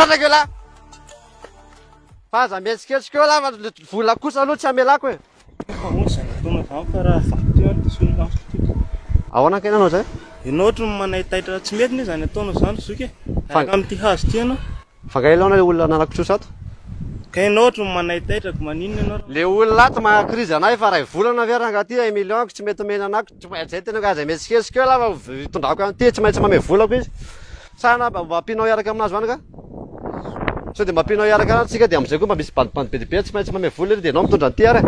Mivoatra keo lahy. Fa aza mihetsiketsika eo lahy vola kosa aloha tsy amelako e. Ohatsy nataona zany fa raha faty ty solomaso ty. Ahoana ka ianao zay? Ianao ohatry ny manahitaitra tsy mety ne zany ataonao zany zoky. Araka amin'ity hazo ty ianao. Fangailao na olona ananakitsosa ato. Ka ianao ohatry ny manahitaitra ko maninona ianao. Le olona ato mahakrizy anahy fa ray volana veranga ty 1 million tsy mety omena anako tsy maintsy zay tena aza mihetsiketsika eo lahy fa hitondrako an'ity tsy maintsy mame volako izy. Sana mba ampianao iaraka aminazy vany ka? Sao de mba ampianao iaraka antsika de am'izay koa mba misy bandibandy be dia be tsy maintsy mame vola izy de anao mitondra an'ity ary.